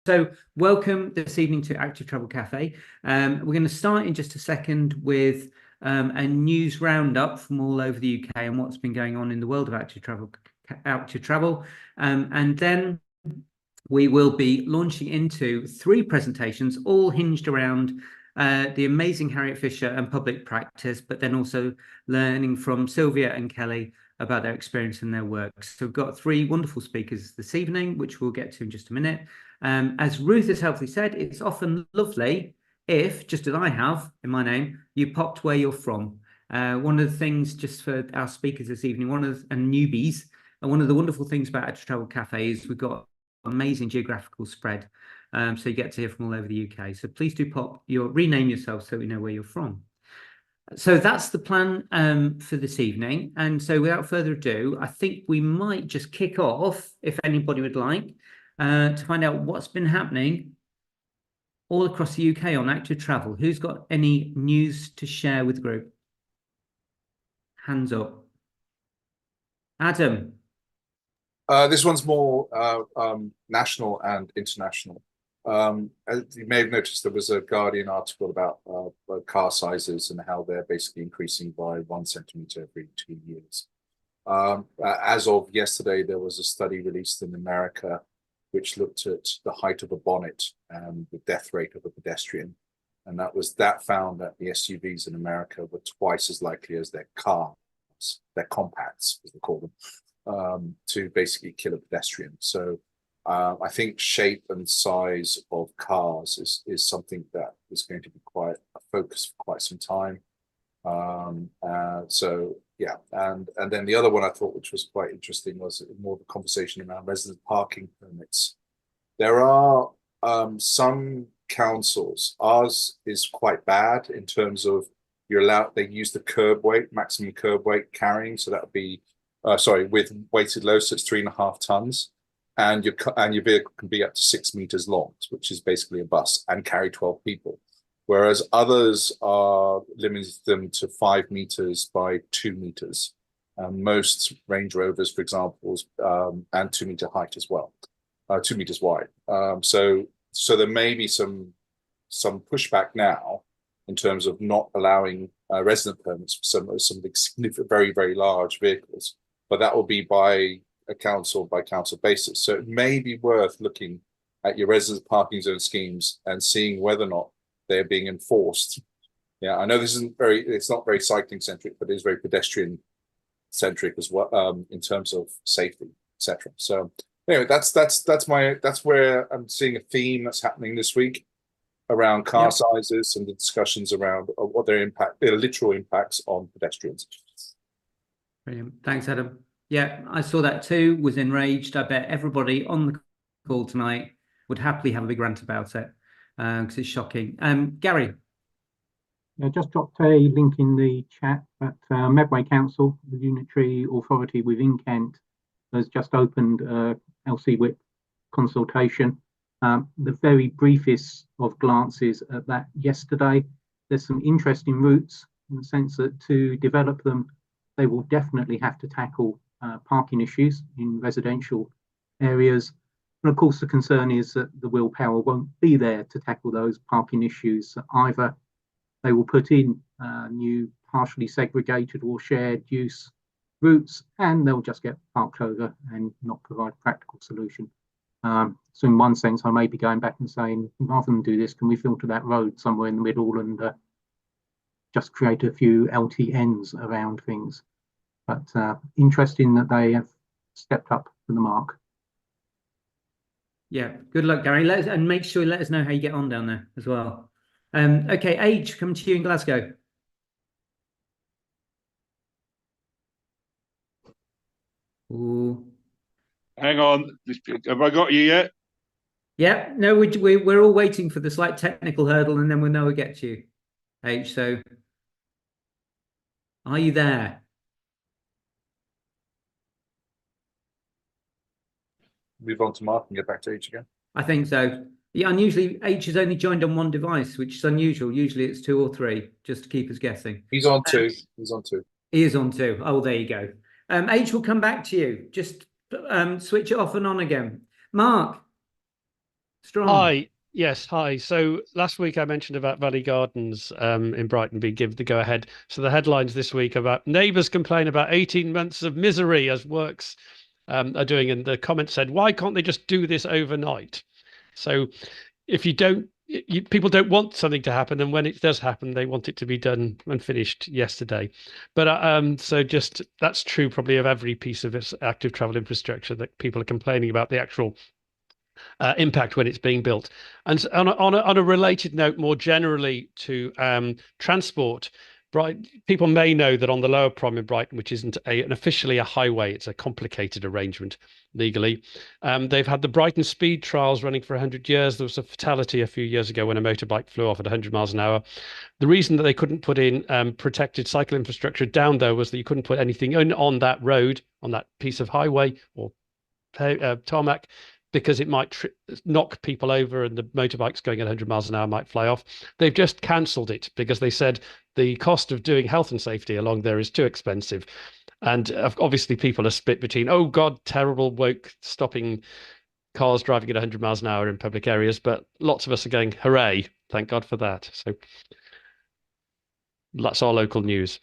So welcome this evening to Active Travel Cafe. We're going to start in just a second with a news roundup from all over the UK and what's been going on in the world of active travel. And then we will be launching into 3 presentations, all hinged around the amazing Harreit Fisher and public practice, but then also learning from Sylvia and Kelly about their experience and their work. So we've got 3 wonderful speakers this evening, which we'll get to in just a minute. As Ruth has helpfully said, it's often lovely if, just as I have in my name, you popped where you're from. One of the things, just for our speakers this evening, and newbies, and one of the wonderful things about Active Travel Cafe is we've got amazing geographical spread, so you get to hear from all over the UK. So please do rename yourself so we know where you're from. So that's the plan for this evening. And so without further ado, I think we might just kick off, if anybody would like, to find out what's been happening all across the UK on active travel. Who's got any news to share with the group? Hands up. Adam. This one's more national and international. As you may have noticed, there was a Guardian article about car sizes and how they're basically increasing by 1 centimeter every 2 years. As of yesterday, there was a study released in America which looked at the height of a bonnet and the death rate of a pedestrian. And that found that the SUVs in America were twice as likely as their cars, their compacts, as they call them, to basically kill a pedestrian. So I think shape and size of cars is something that is going to be quite a focus for quite some time. So yeah, and then the other one I thought, which was quite interesting, was more of a conversation around resident parking permits. There are some councils, ours is quite bad in terms of they use the curb weight, maximum curb weight carrying, so that would be with weighted load, so it's 3.5 tons, and your vehicle can be up to 6 meters long, which is basically a bus, and carry 12 people. Whereas others are limiting them to 5 meters by 2 meters. Most Range Rovers, for example, and 2 meter height as well, 2 meters wide. So there may be some pushback now in terms of not allowing resident permits for some of the significant, very, very large vehicles, but that will be by council basis. So it may be worth looking at your resident parking zone schemes and seeing whether or not they're being enforced. Yeah, I know it's not very cycling centric, but it is very pedestrian centric as well, in terms of safety, etc. So anyway, that's where I'm seeing a theme that's happening this week around car sizes and the discussions around what their literal impacts on pedestrians. Brilliant. Thanks, Adam. Yeah, I saw that too, was enraged. I bet everybody on the call tonight would happily have a big rant about it, because it's shocking. Gary. I just dropped a link in the chat, but Medway Council, the unitary authority within Kent, has just opened LC whip consultation. The very briefest of glances at that yesterday. There's some interesting routes in the sense that to develop them, they will definitely have to tackle parking issues in residential areas. And of course, the concern is that the willpower won't be there to tackle those parking issues either. They will put in new partially segregated or shared use routes, and they'll just get parked over and not provide a practical solution. So in one sense, I may be going back and saying, rather than do this, can we filter that road somewhere in the middle and just create a few LTNs around things? But interesting that they have stepped up to the mark. Yeah, good luck, Gary. And make sure you let us know how you get on down there as well. Okay, H, coming to you in Glasgow. Ooh. Hang on, have I got you yet? Yeah, no, we're all waiting for the slight technical hurdle, and then we'll know we'll get to you, H. So, are you there? Move on to Mark and get back to H again. I think so. Yeah, unusually H has only joined on one device, which is unusual. Usually it's 2 or 3, just to keep us guessing. He's on 2. He's on 2. He is on 2. Oh, there you go. H will come back to you. Just switch it off and on again. Mark. Strong. Hi. Yes, hi. So last week I mentioned about Valley Gardens in Brighton being given the go-ahead. So the headlines this week about neighbours complain about 18 months of misery as works are doing. And the comment said, why can't they just do this overnight? So if you don't, people don't want something to happen. And when it does happen, they want it to be done and finished yesterday. But so just that's true probably of every piece of its active travel infrastructure that people are complaining about the actual impact when it's being built. And on a related note, more generally to transport, people may know that on the Lower Prom in Brighton, which isn't officially a highway, it's a complicated arrangement legally. They've had the Brighton speed trials running for 100 years. There was a fatality a few years ago when a motorbike flew off at 100 miles an hour. The reason that they couldn't put in protected cycle infrastructure down there was that you couldn't put anything on that road, on that piece of highway or tarmac, because it might knock people over and the motorbikes going at 100 miles an hour might fly off. They've just cancelled it because they said the cost of doing health and safety along there is too expensive. And obviously people are split between, oh God, terrible woke stopping cars driving at 100 miles an hour in public areas. But lots of us are going, hooray, thank God for that. So that's our local news.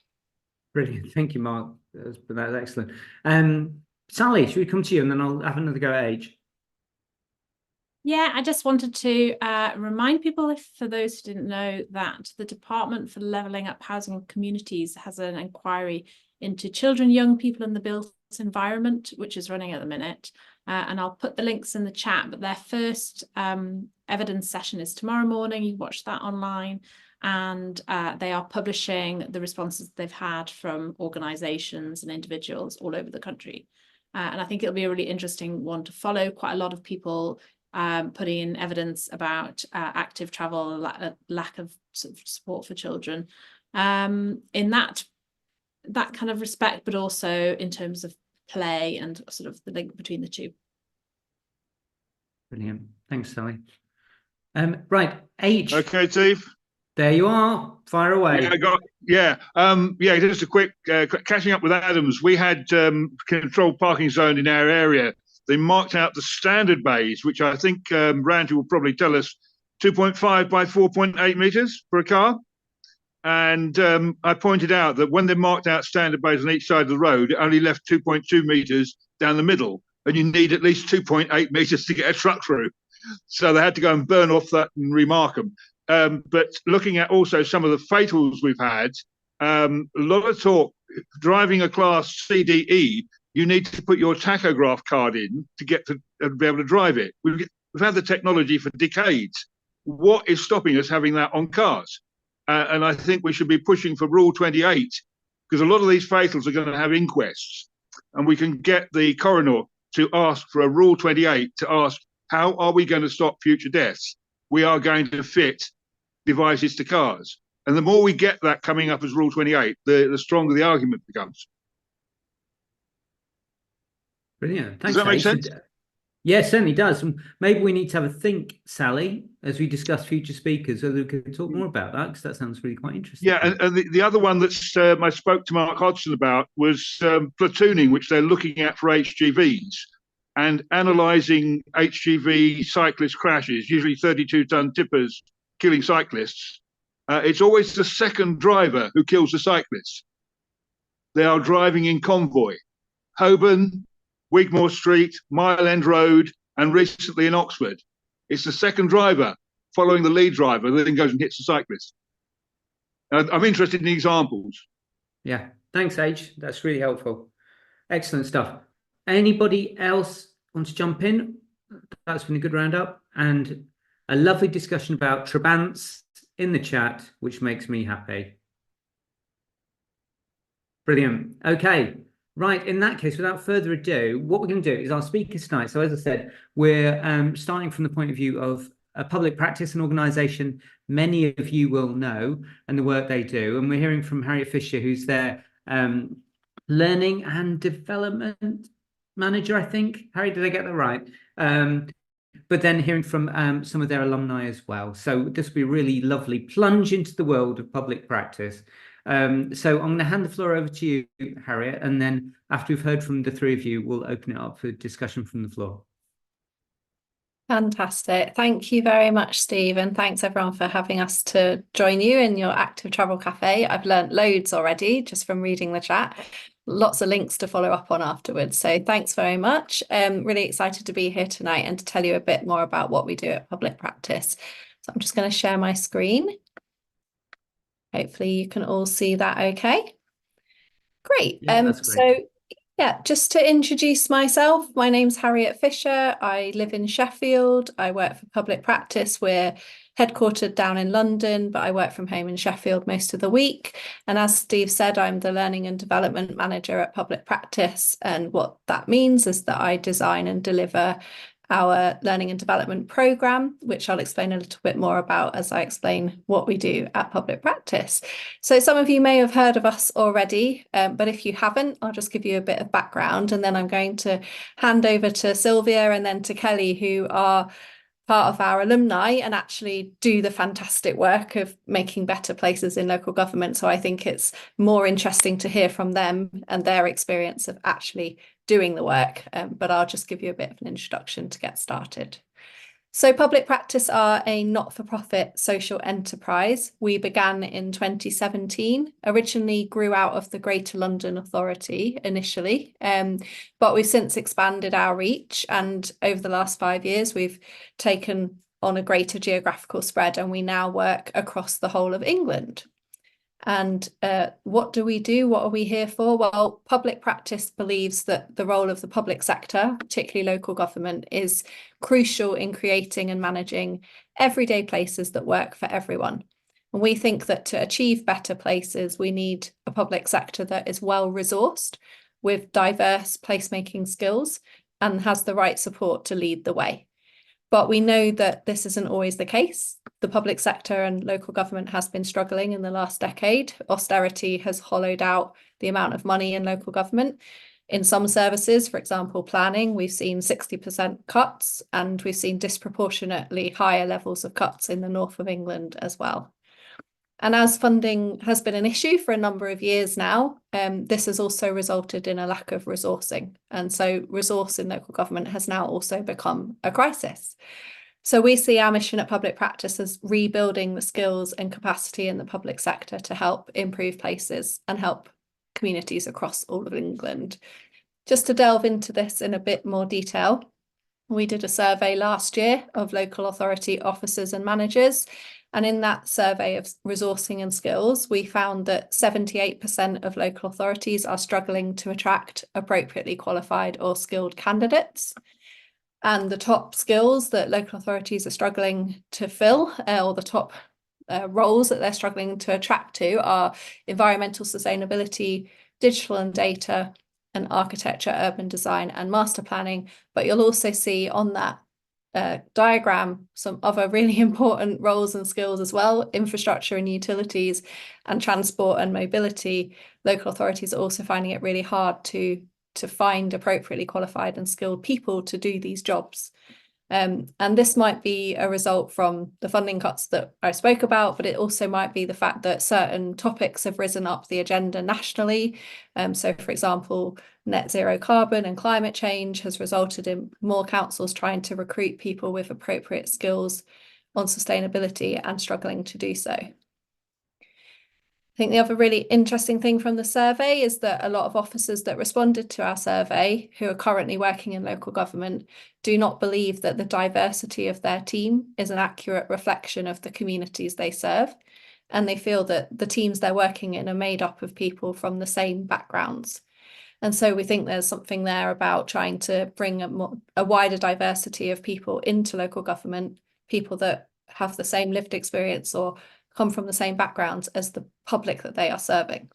Brilliant. Thank you, Mark. That's excellent. Sally, should we come to you and then I'll have another go at Age? Yeah, I just wanted to remind people, for those who didn't know, that the Department for Levelling Up Housing and Communities has an inquiry into children, young people and the built environment, which is running at the minute. And I'll put the links in the chat, but their first evidence session is tomorrow morning. You watch that online. And they are publishing the responses they've had from organisations and individuals all over the country. And I think it'll be a really interesting one to follow. Quite a lot of people putting in evidence about active travel, lack of sort of support for children in that kind of respect, but also in terms of play and sort of the link between the two. Brilliant. Thanks, Sally. Right, H. Okay, Steve. There you are. Fire away. Just a quick catching up with Adams. We had controlled parking zone in our area. They marked out the standard bays, which I think Randy will probably tell us 2.5 by 4.8 meters for a car. And I pointed out that when they marked out standard bays on each side of the road, it only left 2.2 meters down the middle. And you need at least 2.8 meters to get a truck through. So they had to go and burn off that and remark them. But looking at also some of the fatals we've had, a lot of talk, driving a class CDE, you need to put your tachograph card in to get to be able to drive it. We've had the technology for decades. What is stopping us having that on cars? And I think we should be pushing for Rule 28, because a lot of these fatals are going to have inquests. And we can get the coroner to ask for a Rule 28 to ask, how are we going to stop future deaths? We are going to fit devices to cars. And the more we get that coming up as Rule 28, the stronger the argument becomes. Brilliant. Thanks, Does that make H. sense? Yeah, it certainly does. Maybe we need to have a think, Sally, as we discuss future speakers, so that we can talk more about that, because that sounds really quite interesting. Yeah, and the other one that I spoke to Mark Hodgson about was platooning, which they're looking at for HGVs and analysing HGV cyclist crashes, usually 32-ton tippers killing cyclists. It's always the second driver who kills the cyclists. They are driving in convoy. Holborn, Wigmore Street, Mile End Road, and recently in Oxford. It's the second driver following the lead driver that then goes and hits the cyclist. I'm interested in examples. Yeah, thanks, H. That's really helpful. Excellent stuff. Anybody else want to jump in? That's been a good roundup and a lovely discussion about Trabants in the chat, which makes me happy. Brilliant. Okay. Right, in that case, without further ado, what we're going to do is our speakers tonight. So as I said, we're starting from the point of view of a public practice and organisation many of you will know and the work they do. And we're hearing from Harreit Fisher, who's their learning and development manager, I think. Harry, did I get that right? But then hearing from some of their alumni as well. So this will be a really lovely plunge into the world of public practice. So I'm going to hand the floor over to you, Harriet, and then after we've heard from the three of you, we'll open it up for discussion from the floor. Fantastic. Thank you very much, Steve. And thanks everyone for having us to join you in your Active Travel Cafe. I've learnt loads already just from reading the chat. Lots of links to follow up on afterwards. So thanks very much. Really excited to be here tonight and to tell you a bit more about what we do at Public Practice. So I'm just going to share my screen. Hopefully you can all see that okay. Great. Yeah, that's great. So yeah, just to introduce myself, my name's Harreit Fisher. I live in Sheffield. I work for Public Practice. We're headquartered down in London, but I work from home in Sheffield most of the week. And as Steve said, I'm the Learning and Development Manager at Public Practice. And what that means is that I design and deliver our learning and development programme, which I'll explain a little bit more about as I explain what we do at Public Practice. So some of you may have heard of us already, but if you haven't, I'll just give you a bit of background, and then I'm going to hand over to Sylvia and then to Kelly, who are part of our alumni and actually do the fantastic work of making better places in local government. So I think it's more interesting to hear from them and their experience of actually doing the work, but I'll just give you a bit of an introduction to get started. So Public Practice are a not-for-profit social enterprise. We began in 2017, originally grew out of the Greater London Authority initially, but we've since expanded our reach, and over the last 5 years we've taken on a greater geographical spread, and we now work across the whole of England. And what do we do? What are we here for? Well, Public Practice believes that the role of the public sector, particularly local government, is crucial in creating and managing everyday places that work for everyone. And we think that to achieve better places, we need a public sector that is well resourced with diverse placemaking skills and has the right support to lead the way. But we know that this isn't always the case. The public sector and local government has been struggling in the last decade. Austerity has hollowed out the amount of money in local government. In some services, for example, planning, we've seen 60% cuts, and we've seen disproportionately higher levels of cuts in the north of England as well. And as funding has been an issue for a number of years now, this has also resulted in a lack of resourcing. And so resource in local government has now also become a crisis. So we see our mission at Public Practice as rebuilding the skills and capacity in the public sector to help improve places and help communities across all of England. Just to delve into this in a bit more detail, we did a survey last year of local authority officers and managers. And in that survey of resourcing and skills, we found that 78% of local authorities are struggling to attract appropriately qualified or skilled candidates. And the top skills that local authorities are struggling to fill, or the top roles that they're struggling to attract to, are environmental sustainability, digital and data, and architecture, urban design, and master planning. But you'll also see on that diagram some other really important roles and skills as well: infrastructure and utilities, and transport and mobility. Local authorities are also finding it really hard to find appropriately qualified and skilled people to do these jobs. And this might be a result from the funding cuts that I spoke about, but it also might be the fact that certain topics have risen up the agenda nationally. So, for example, net zero carbon and climate change has resulted in more councils trying to recruit people with appropriate skills on sustainability and struggling to do so. I think the other really interesting thing from the survey is that a lot of officers that responded to our survey, who are currently working in local government, do not believe that the diversity of their team is an accurate reflection of the communities they serve. And they feel that the teams they're working in are made up of people from the same backgrounds. And so we think there's something there about trying to bring a wider diversity of people into local government, people that have the same lived experience or come from the same backgrounds as the public that they are serving.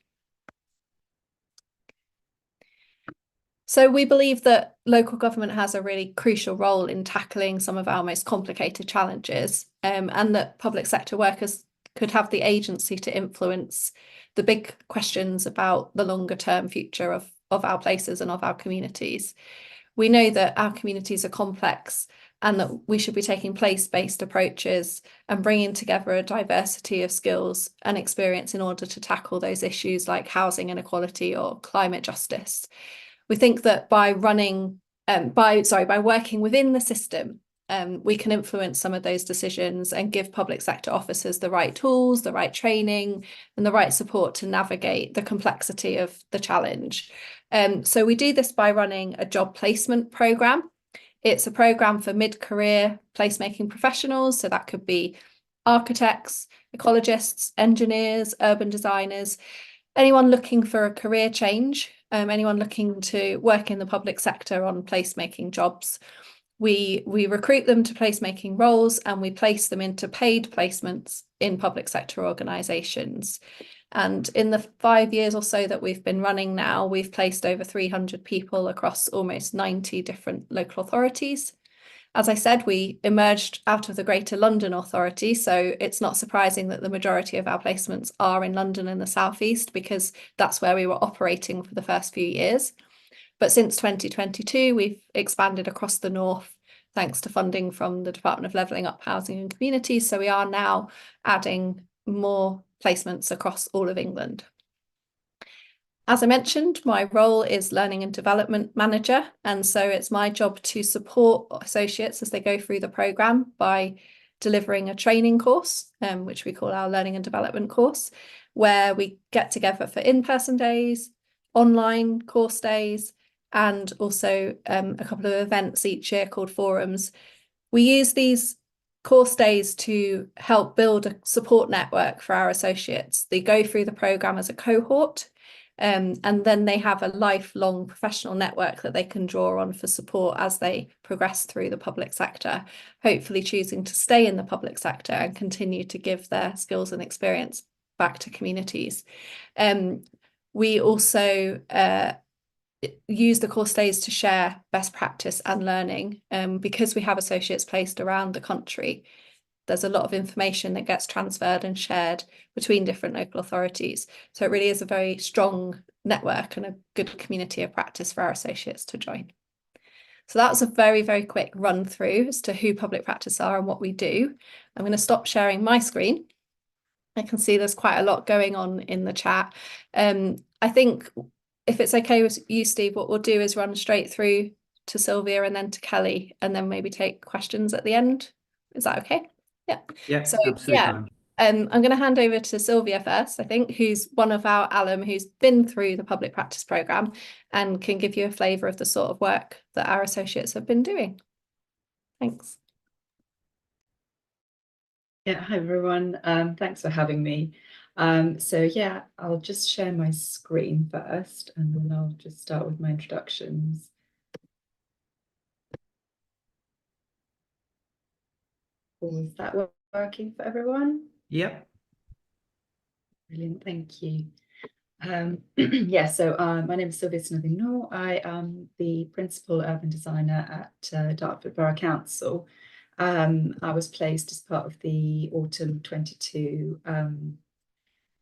So we believe that local government has a really crucial role in tackling some of our most complicated challenges, and that public sector workers could have the agency to influence the big questions about the longer term future of our places and of our communities. We know that our communities are complex and that we should be taking place-based approaches and bringing together a diversity of skills and experience in order to tackle those issues like housing inequality or climate justice. We think that by working within the system we can influence some of those decisions and give public sector officers the right tools, the right training, and the right support to navigate the complexity of the challenge. So we do this by running a job placement programme. It's a programme for mid-career placemaking professionals. So that could be architects, ecologists, engineers, urban designers, anyone looking for a career change, anyone looking to work in the public sector on placemaking jobs. We recruit them to placemaking roles and we place them into paid placements in public sector organisations. And in the 5 years or so that we've been running now, we've placed over 300 people across almost 90 different local authorities. As I said, we emerged out of the Greater London Authority, so it's not surprising that the majority of our placements are in London and the South East, because that's where we were operating for the first few years. But since 2022, we've expanded across the north, thanks to funding from the Department of Levelling Up Housing and Communities. So we are now adding more placements across all of England. As I mentioned, my role is Learning and Development Manager. And so it's my job to support associates as they go through the programme by delivering a training course, which we call our Learning and Development course, where we get together for in-person days, online course days, and also a couple of events each year called forums. We use these course days to help build a support network for our associates. They go through the programme as a cohort, and then they have a lifelong professional network that they can draw on for support as they progress through the public sector, hopefully choosing to stay in the public sector and continue to give their skills and experience back to communities. We also use the course days to share best practice and learning. Because we have associates placed around the country, there's a lot of information that gets transferred and shared between different local authorities. So it really is a very strong network and a good community of practice for our associates to join. So that was a very, very quick run through as to who public practice are and what we do. I'm going to stop sharing my screen. I can see there's quite a lot going on in the chat. I think if it's okay with you, Steve, what we'll do is run straight through to Sylvia and then to Kelly, and then maybe take questions at the end. Is that okay? Yeah. Yeah, so absolutely yeah, fine. I'm going to hand over to Sylvia first, I think, who's one of our alum who's been through the public practice programme and can give you a flavour of the sort of work that our associates have been doing. Thanks. Yeah, hi everyone. Thanks for having me. So yeah, I'll just share my screen first, and then I'll just start with my introductions. Is that working for everyone? Yep. Brilliant, thank you. Yeah, so my name is Sylvia Synodinou. I am the Principal Urban Designer at Dartford Borough Council. I was placed as part of the Autumn 22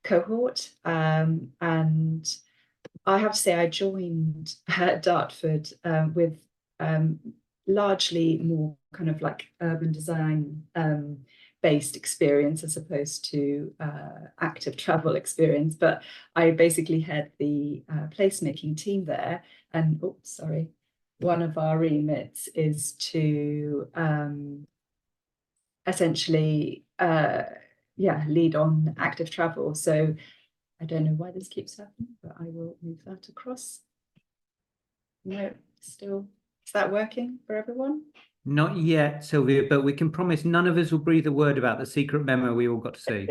cohort, and I have to say I joined Dartford with largely more kind of like urban design based experience as opposed to active travel experience, but I basically had the placemaking team there, and one of our remits is to essentially lead on active travel. So I don't know why this keeps happening, but I will move that across. No, still, is that working for everyone? Not yet, Sylvia, but we can promise none of us will breathe a word about the secret memo we all got to see.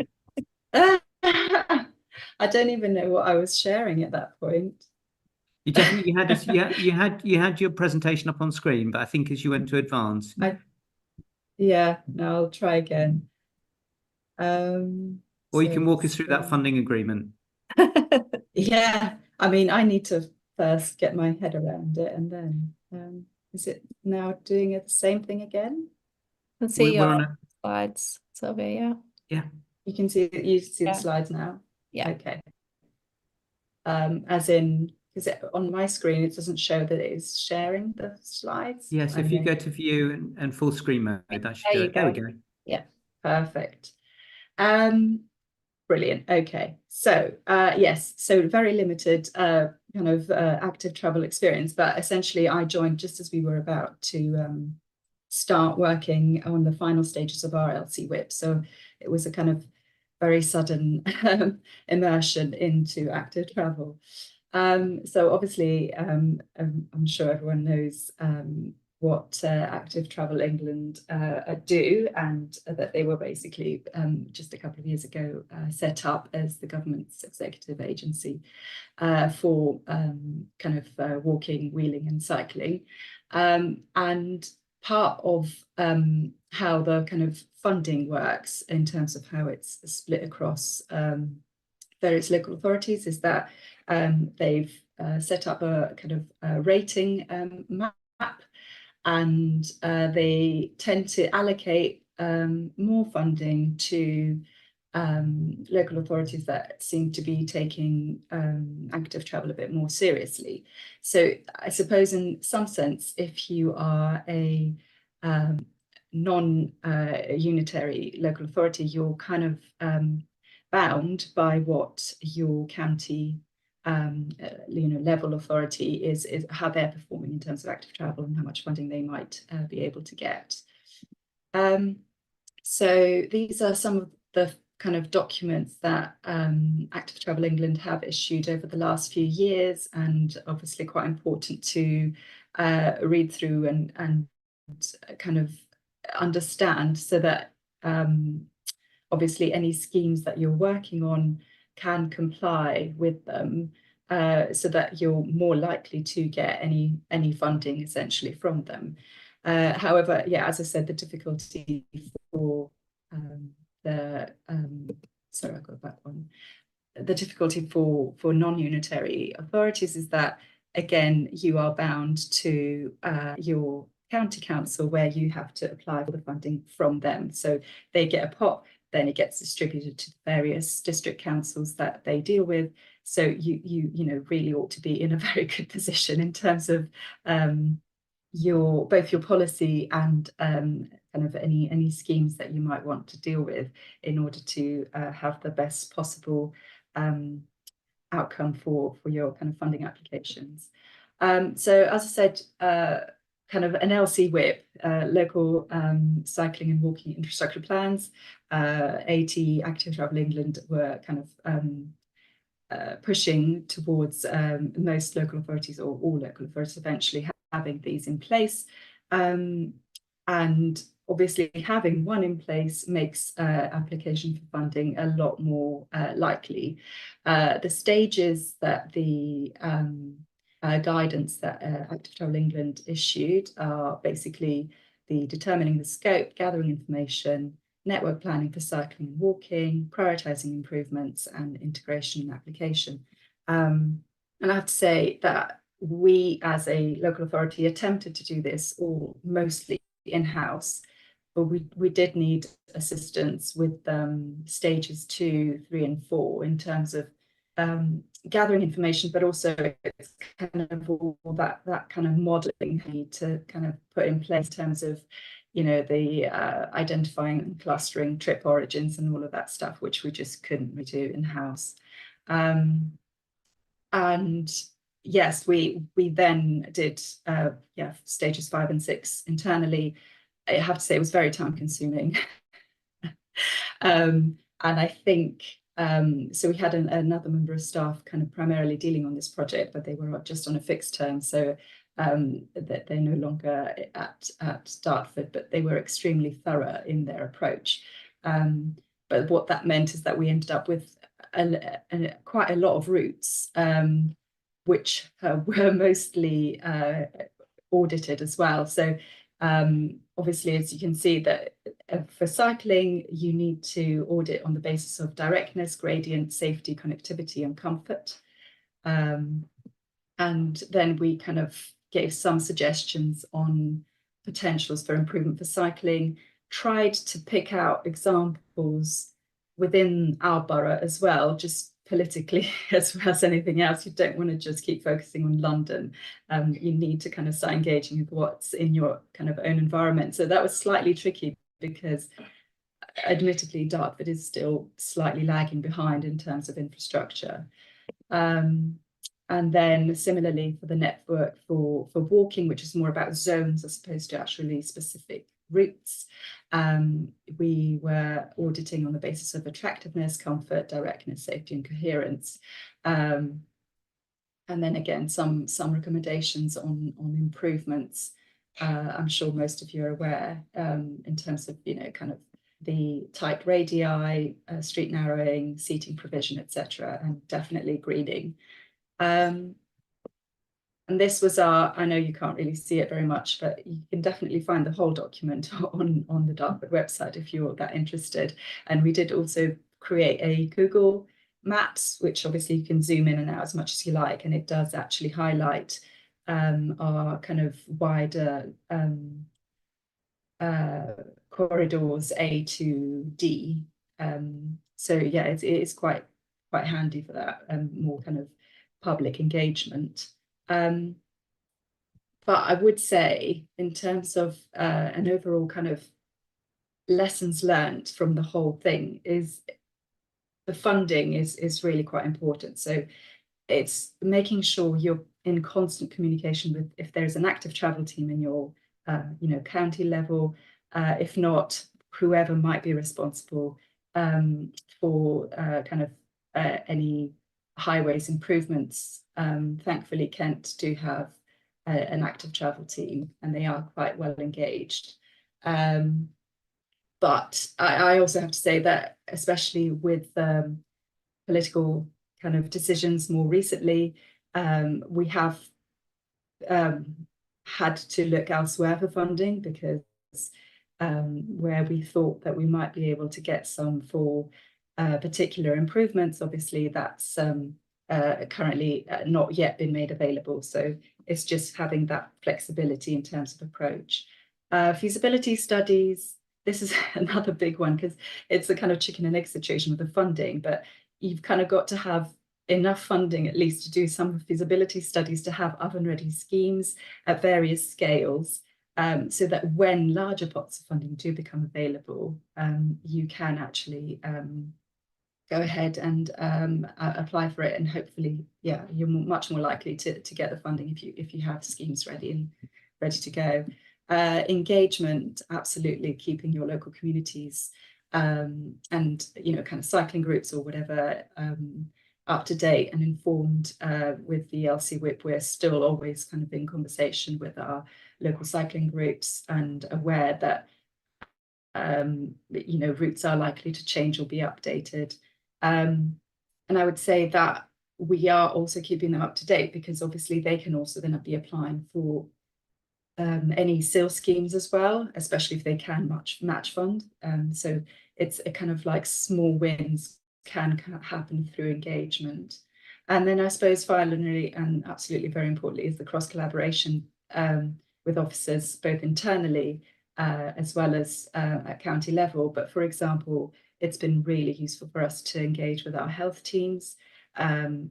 I don't even know what I was sharing at that point. You definitely had this, you had your presentation up on screen, but I think as you went to advance. Yeah, no, I'll try again. Or you can walk us through that funding agreement. Yeah, I mean, I need to first get my head around it, and then is it now doing it the same thing again? I can see your slides, Sylvia. Yeah. You can see the slides now. Yeah. Okay. As in, because on my screen it doesn't show that it is sharing the slides. Yes, if you go to view and full screen mode, that should do it. There we go. Yeah, perfect. Brilliant. Okay, so yes, so very limited kind of active travel experience, but essentially I joined just as we were about to start working on the final stages of our LC whip. So it was a kind of very sudden immersion into active travel. So obviously, I'm sure everyone knows what Active Travel England do, and that they were basically just a couple of years ago set up as the government's executive agency for kind of walking, wheeling and cycling. And part of how the kind of funding works in terms of how it's split across various local authorities is that they've set up a kind of rating map, and they tend to allocate more funding to local authorities that seem to be taking active travel a bit more seriously. So I suppose in some sense, if you are a non-unitary local authority, you're kind of bound by what your county level authority is how they're performing in terms of active travel and how much funding they might be able to get. So these are some of the kind of documents that Active Travel England have issued over the last few years, and obviously quite important to read through and kind of understand, so that obviously any schemes that you're working on can comply with them, so that you're more likely to get any funding essentially from them. However, yeah, as I said, the difficulty for sorry, I got that one. The difficulty for non-unitary authorities is that, again, you are bound to your county council, where you have to apply for the funding from them. So they get a pot, then it gets distributed to various district councils that they deal with. So you know, really ought to be in a very good position in terms of both your policy and kind of any schemes that you might want to deal with, in order to have the best possible outcome for your kind of funding applications. So as I said, kind of an LC whip, local cycling and walking infrastructure plans. AT, Active Travel England, were kind of pushing towards most local authorities, or all local authorities eventually having these in place. And obviously having one in place makes application for funding a lot more likely. The stages that the guidance that Active Travel England issued are basically the determining the scope, gathering information, network planning for cycling and walking, prioritising improvements, and integration and application. And I have to say that we as a local authority attempted to do this all mostly in-house, but we did need assistance with stages 2, 3 and 4 in terms of gathering information, but also it's kind of all that kind of modelling you need to kind of put in place in terms of, you know, the identifying and clustering trip origins and all of that stuff, which we just couldn't do in-house. And yes, we then did stages 5 and 6 internally. I have to say it was very time consuming. And I think so we had another member of staff kind of primarily dealing on this project, but they were just on a fixed term, so that they're no longer at Dartford, but they were extremely thorough in their approach. But what that meant is that we ended up with quite a lot of routes, which were mostly audited as well. So obviously, as you can see, that for cycling, you need to audit on the basis of directness, gradient, safety, connectivity, and comfort. And then we kind of gave some suggestions on potentials for improvement for cycling, tried to pick out examples within our borough as well, just politically as well as anything else. You don't want to just keep focusing on London. You need to kind of start engaging with what's in your kind of own environment. So that was slightly tricky because admittedly Dartford is still slightly lagging behind in terms of infrastructure. And then similarly for the network for walking, which is more about zones as opposed to actually specific routes, we were auditing on the basis of attractiveness, comfort, directness, safety, and coherence. And then again, some recommendations on improvements. I'm sure most of you are aware in terms of, kind of the tight radii, street narrowing, seating provision, etc., and definitely greening. And this was I know you can't really see it very much, but you can definitely find the whole document on the Dartford website if you're that interested. And we did also create a Google Maps, which obviously you can zoom in and out as much as you like, and it does actually highlight our kind of wider corridors A to D. So yeah, it's quite handy for that more kind of public engagement. But I would say in terms of an overall kind of lessons learned from the whole thing is the funding is really quite important. So it's making sure you're in constant communication with, if there's an active travel team in your county level, if not, whoever might be responsible for kind of any highways improvements. Thankfully, Kent do have an active travel team, and they are quite well engaged. But I also have to say that, especially with political kind of decisions more recently, we have had to look elsewhere for funding, because where we thought that we might be able to get some for particular improvements, obviously that's currently not yet been made available. So it's just having that flexibility in terms of approach. Feasibility studies, this is another big one, because it's a kind of chicken and egg situation with the funding, but you've kind of got to have enough funding at least to do some feasibility studies, to have oven-ready schemes at various scales, so that when larger pots of funding do become available, you can actually go ahead and apply for it, and hopefully, yeah, you're much more likely to get the funding if you have schemes ready to go. Engagement, absolutely, keeping your local communities and kind of cycling groups or whatever up to date and informed. With the LC Whip, we're still always kind of in conversation with our local cycling groups and aware that routes are likely to change or be updated. And I would say that we are also keeping them up to date, because obviously they can also then be applying for any SIL schemes as well, especially if they can match fund. So it's a kind of like small wins can happen through engagement. And then I suppose finally, and absolutely very importantly, is the cross collaboration with officers, both internally as well as at county level. But for example, it's been really useful for us to engage with our health teams,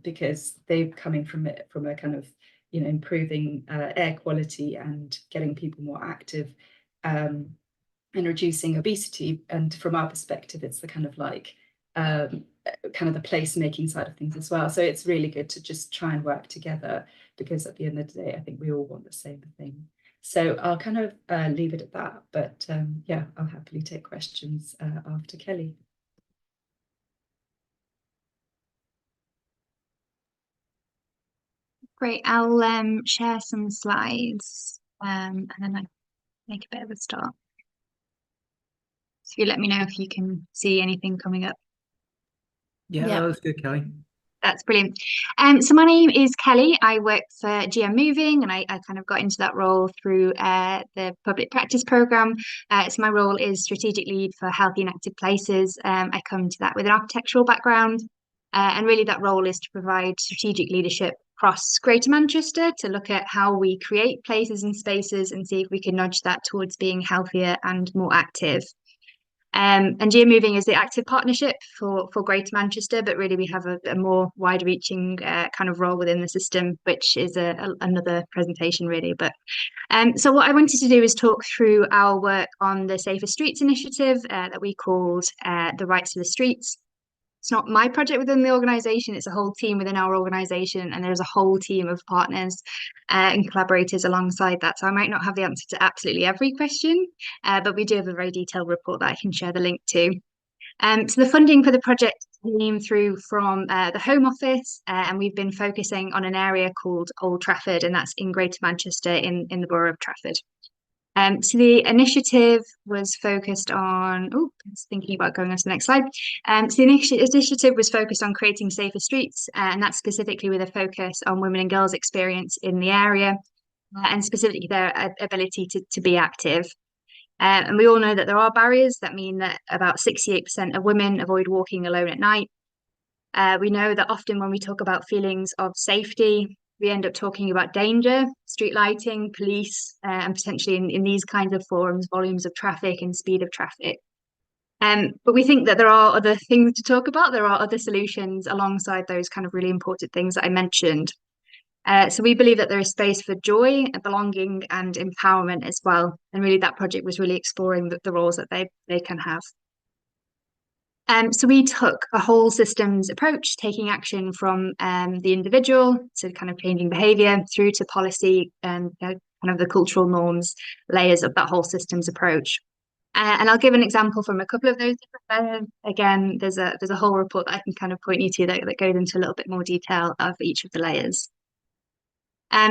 because they're coming from a kind of improving air quality and getting people more active and reducing obesity. And from our perspective, it's the kind of like kind of the placemaking side of things as well. So it's really good to just try and work together, because at the end of the day, I think we all want the same thing. So I'll kind of leave it at that. But yeah, I'll happily take questions after Kelly. Great, I'll share some slides and then I make a bit of a start. So you let me know if you can see anything coming up. Yeah, that was good, Kelly. That's brilliant. So my name is Kelly. I work for GM Moving, and I kind of got into that role through the public practice programme. So my role is strategic lead for healthy and active places. I come to that with an architectural background, and really that role is to provide strategic leadership across Greater Manchester to look at how we create places and spaces and see if we can nudge that towards being healthier and more active. And GM Moving is the active partnership for Greater Manchester, but really we have a more wide-reaching kind of role within the system, which is another presentation really. But so what I wanted to do is talk through our work on the Safer Streets initiative that we called the Rights to the Streets. It's not my project within the organisation, it's a whole team within our organisation, and there's a whole team of partners and collaborators alongside that. So I might not have the answer to absolutely every question, but we do have a very detailed report that I can share the link to. So the funding for the project came through from the Home Office, and we've been focusing on an area called Old Trafford, and that's in Greater Manchester in the borough of Trafford. So the initiative was focused on, I was thinking about going on to the next slide. So the initiative was focused on creating safer streets, and that's specifically with a focus on women and girls' experience in the area, and specifically their ability to be active. And we all know that there are barriers that mean that about 68% of women avoid walking alone at night. We know that often when we talk about feelings of safety, we end up talking about danger, street lighting, police, and potentially in these kinds of forums, volumes of traffic and speed of traffic. But we think that there are other things to talk about. There are other solutions alongside those kind of really important things that I mentioned. So we believe that there is space for joy, belonging, and empowerment as well. And really that project was really exploring the roles that they can have. So we took a whole systems approach, taking action from the individual to kind of changing behaviour through to policy and kind of the cultural norms layers of that whole systems approach. And I'll give an example from a couple of those different again, there's a whole report that I can kind of point you to that goes into a little bit more detail of each of the layers.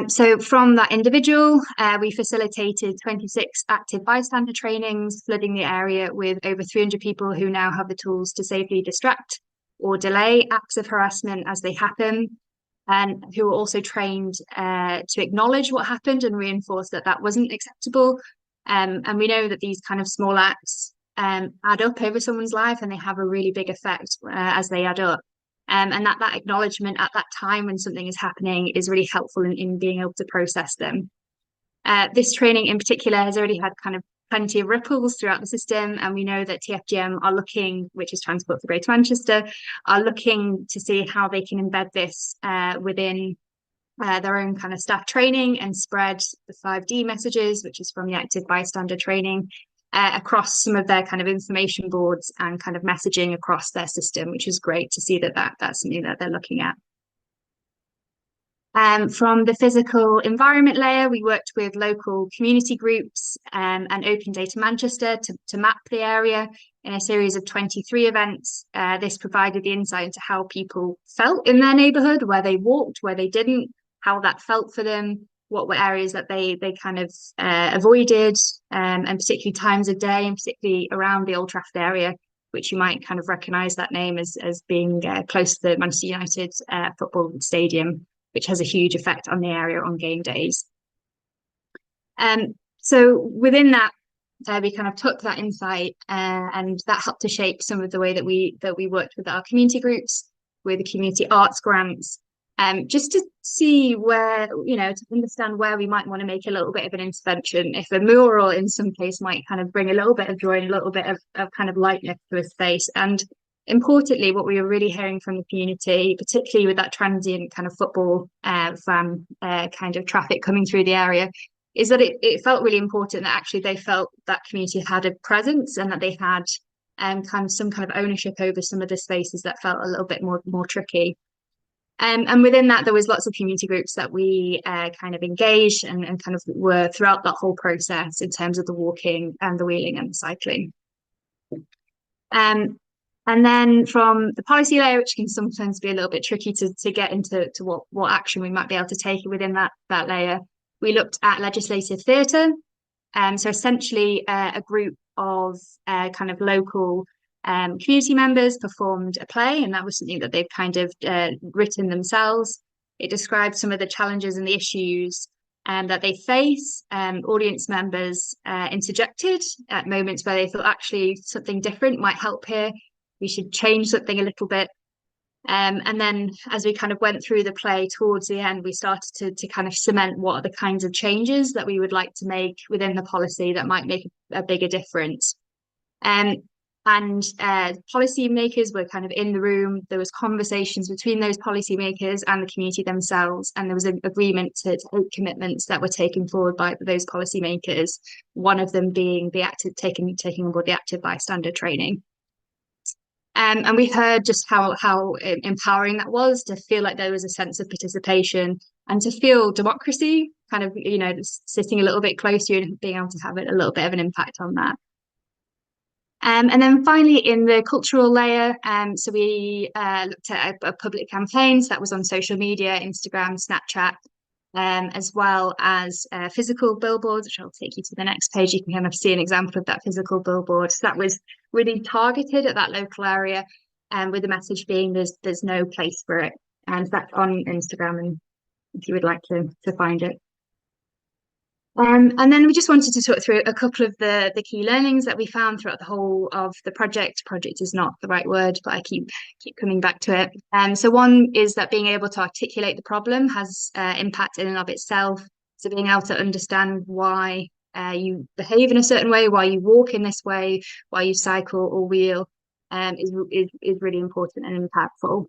So from that individual, we facilitated 26 active bystander trainings, flooding the area with over 300 people who now have the tools to safely distract or delay acts of harassment as they happen, and who were also trained to acknowledge what happened and reinforce that that wasn't acceptable. And we know that these kind of small acts add up over someone's life, and they have a really big effect as they add up. And that acknowledgement at that time when something is happening is really helpful in being able to process them. This training in particular has already had kind of plenty of ripples throughout the system, and we know that TFGM are looking, which is Transport for Greater Manchester, are looking to see how they can embed this within their own kind of staff training and spread the 5D messages, which is from the active bystander training, across some of their kind of information boards and kind of messaging across their system, which is great to see that's something that they're looking at. From the physical environment layer, we worked with local community groups and Open Data Manchester to map the area in a series of 23 events. This provided the insight into how people felt in their neighbourhood, where they walked, where they didn't, how that felt for them, what were areas that they kind of avoided, and particularly times of day, and particularly around the Old Trafford area, which you might kind of recognise that name as being close to the Manchester United football stadium, which has a huge effect on the area on game days. So within that, we kind of took that insight and that helped to shape some of the way that we worked with our community groups, with the community arts grants, just to see where, to understand where we might want to make a little bit of an intervention. If a mural in some place might kind of bring a little bit of joy and a little bit of kind of lightness to a space. And importantly, what we were really hearing from the community, particularly with that transient kind of football fan kind of traffic coming through the area, is that it felt really important that actually they felt that community had a presence and that they had kind of some kind of ownership over some of the spaces that felt a little bit more tricky. And within that, there was lots of community groups that we kind of engaged and kind of were throughout that whole process in terms of the walking and the wheeling and the cycling. And then from the policy layer, which can sometimes be a little bit tricky to get into what action we might be able to take within that layer, we looked at legislative theatre. So essentially a group of kind of local community members performed a play, and that was something that they've kind of written themselves. It described some of the challenges and the issues that they face. Audience members interjected at moments where they thought actually something different might help here. We should change something a little bit. And then as we kind of went through the play towards the end, we started to kind of cement what are the kinds of changes that we would like to make within the policy that might make a bigger difference. And policymakers were kind of in the room. There was conversations between those policymakers and the community themselves, and there was an agreement to 8 commitments that were taken forward by those policymakers, one of them being the taking on board the active bystander training. And we heard just how empowering that was, to feel like there was a sense of participation and to feel democracy kind of, you know, sitting a little bit closer and being able to have a little bit of an impact on that. And then finally, in the cultural layer, so we looked at a public campaign. So that was on social media, Instagram, Snapchat, as well as physical billboards, which I'll take you to the next page. You can kind of see an example of that physical billboard. So that was really targeted at that local area, with the message being there's no place for it. And that's on Instagram, and if you would like to find it. And then we just wanted to talk through a couple of the key learnings that we found throughout the whole of the project. Project is not the right word, but I keep coming back to it. So one is that being able to articulate the problem has impact in and of itself. So being able to understand why you behave in a certain way, why you walk in this way, why you cycle or wheel, is really important and impactful.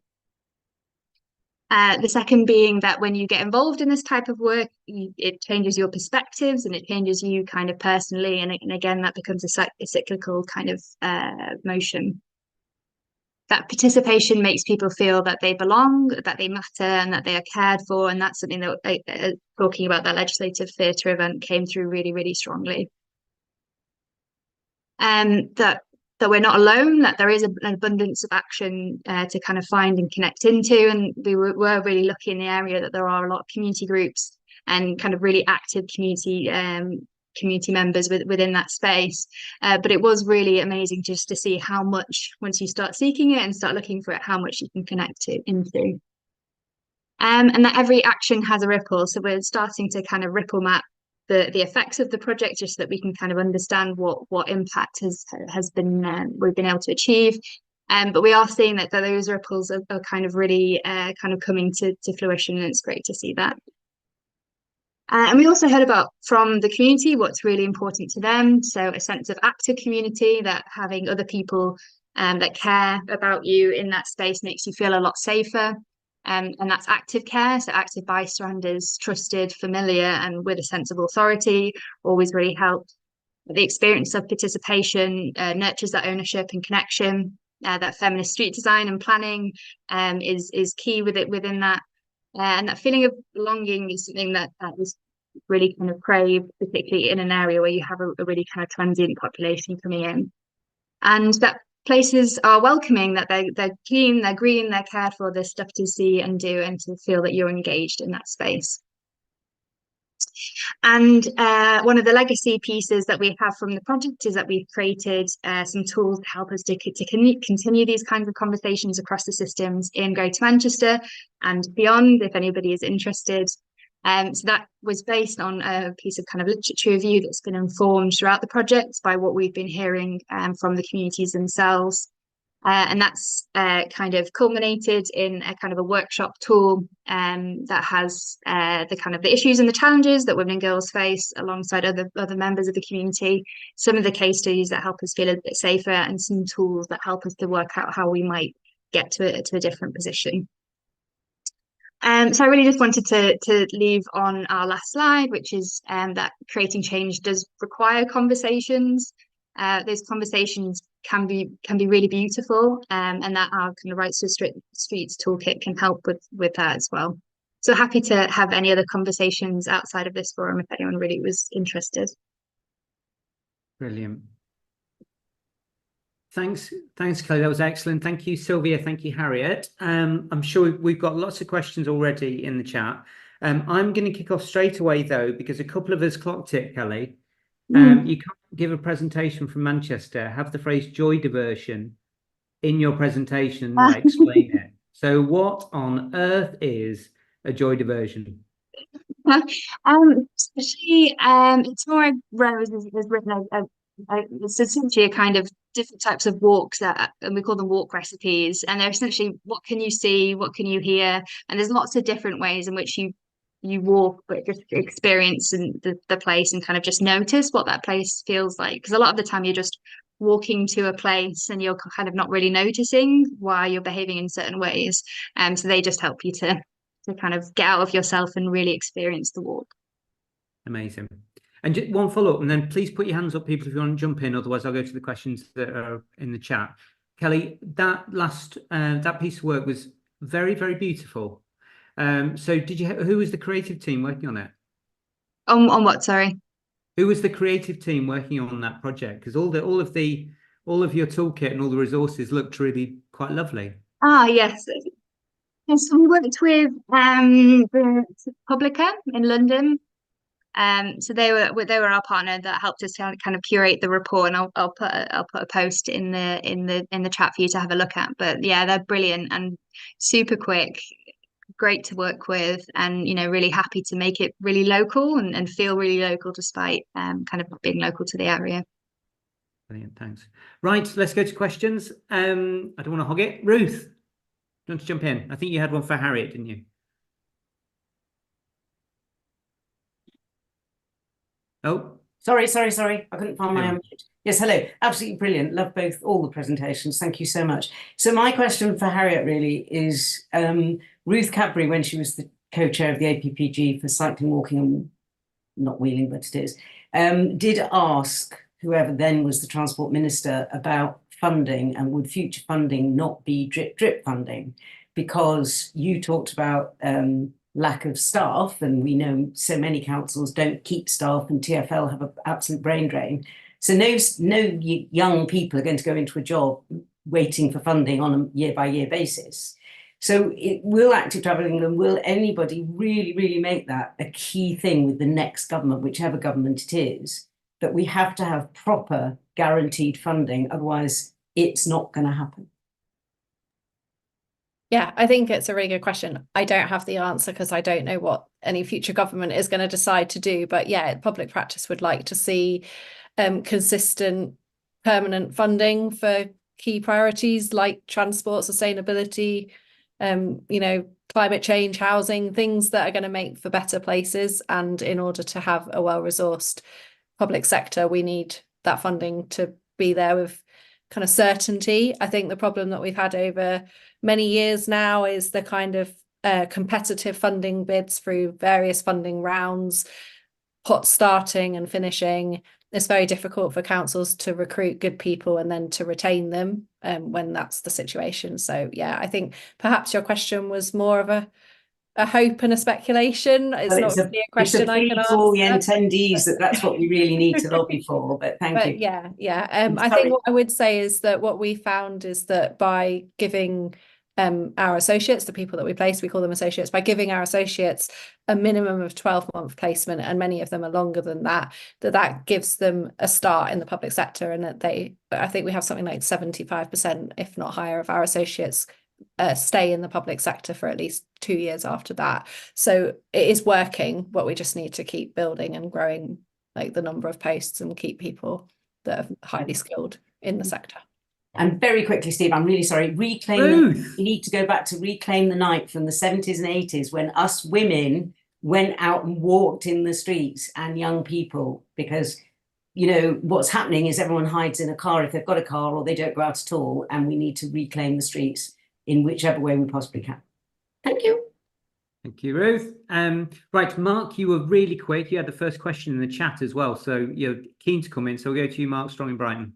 The second being that when you get involved in this type of work, it changes your perspectives and it changes you kind of personally. And again, that becomes a cyclical kind of motion. That participation makes people feel that they belong, that they matter, and that they are cared for. And that's something that talking about that legislative theatre event came through really, really strongly. That we're not alone, that there is an abundance of action to kind of find and connect into. And we were really lucky in the area that there are a lot of community groups and kind of really active community members within that space. But it was really amazing just to see how much, once you start seeking it and start looking for it, how much you can connect into. And that every action has a ripple. So we're starting to kind of ripple map the effects of the project, just so that we can kind of understand what impact has been we've been able to achieve. But we are seeing that those ripples are kind of really kind of coming to fruition, and it's great to see that. And we also heard about from the community what's really important to them. So a sense of active community, that having other people that care about you in that space makes you feel a lot safer. And that's active care, so active bystanders, trusted, familiar, and with a sense of authority, always really helped. The experience of participation nurtures that ownership and connection. That feminist street design and planning is key within that. And that feeling of belonging is something that is really kind of craved, particularly in an area where you have a really kind of transient population coming in. And that places are welcoming, that they're clean, they're green, they're cared for, there's stuff to see and do, and to feel that you're engaged in that space. And one of the legacy pieces that we have from the project is that we've created some tools to help us to continue these kinds of conversations across the systems in Greater Manchester and beyond, if anybody is interested. So that was based on a piece of kind of literature review that's been informed throughout the project by what we've been hearing from the communities themselves. And that's kind of culminated in a kind of a workshop tool that has the kind of the issues and the challenges that women and girls face alongside other members of the community, some of the case studies that help us feel a bit safer, and some tools that help us to work out how we might get to a different position. So I really just wanted to leave on our last slide, which is that creating change does require conversations. Those conversations can be really beautiful, and that our kind of Rights to Streets toolkit can help with that as well. So happy to have any other conversations outside of this forum if anyone really was interested. Brilliant. Thanks, Chloe. That was excellent. Thank you, Sylvia. Thank you, Harriet. I'm sure we've got lots of questions already in the chat. I'm going to kick off straight away, though, because a couple of us clocked it, Kelly. You can't give a presentation from Manchester, have the phrase joy diversion in your presentation and not explain it. So what on earth is a joy diversion? Especially, it's more Rose has written it's essentially a kind of different types of walks and we call them walk recipes, and they're essentially what can you see, what can you hear, and there's lots of different ways in which you walk, but just experience the place and kind of just notice what that place feels like, because a lot of the time you're just walking to a place and you're kind of not really noticing why you're behaving in certain ways, and so they just help you to kind of get out of yourself and really experience the walk. Amazing. And just one follow-up, and then please put your hands up, people, if you want to jump in. Otherwise, I'll go to the questions that are in the chat. Kelly, that last that piece of work was very, very beautiful. So who was the creative team working on it? On what, sorry? Who was the creative team working on that project? Because all of your toolkit and all the resources looked really quite lovely. Ah, yes. Yes, we worked with the Publica in London. So they were our partner that helped us kind of curate the report, and I'll put a post in the chat for you to have a look at. But yeah, they're brilliant and super quick, great to work with, and really happy to make it really local and feel really local despite kind of being local to the area. Brilliant, thanks. Right, let's go to questions. I don't want to hog it. Ruth, do you want to jump in? I think you had one for Harriet, didn't you? Oh, sorry. I couldn't find my unmute. Yes, hello. Absolutely brilliant. Love all the presentations. Thank you so much. So my question for Harriet really is, Ruth Cadbury, when she was the co-chair of the APPG for cycling, walking, and not wheeling, but it is, did ask whoever then was the transport minister about funding, and would future funding not be drip funding, because you talked about lack of staff, and we know so many councils don't keep staff, and TfL have an absolute brain drain. So no young people are going to go into a job waiting for funding on a year-by-year basis. So will Active Travel England, will anybody really make that a key thing with the next government, whichever government it is, that we have to have proper guaranteed funding, otherwise it's not going to happen? Yeah, I think it's a really good question. I don't have the answer because I don't know what any future government is going to decide to do. But yeah, public practice would like to see consistent, permanent funding for key priorities like transport, sustainability, climate change, housing, things that are going to make for better places. And in order to have a well-resourced public sector, we need that funding to be there with kind of certainty. I think the problem that we've had over many years now is the kind of competitive funding bids through various funding rounds, pot starting and finishing. It's very difficult for councils to recruit good people and then to retain them when that's the situation. So yeah, I think perhaps your question was more of a hope and a speculation. It's not really a question I can answer. All the attendees that's what we really need to lobby for. But thank you. Yeah. I think what I would say is that what we found is that by giving our associates, the people that we place, we call them associates, by giving our associates a minimum of 12-month placement, and many of them are longer than that, that gives them a start in the public sector, and that I think we have something like 75%, if not higher, of our associates stay in the public sector for at least 2 years after that. So it is working, but we just need to keep building and growing like the number of posts and keep people that are highly skilled in the sector. And very quickly, Steve, I'm really sorry. We need to go back to Reclaim the Night from the 70s and 80s, when us women went out and walked in the streets, and young people, because what's happening is everyone hides in a car if they've got a car, or they don't go out at all, and we need to reclaim the streets in whichever way we possibly can. Thank you. Thank you, Ruth. Right, Mark, you were really quick. You had the first question in the chat as well, so you're keen to come in. So we'll go to you, Mark Strong in Brighton.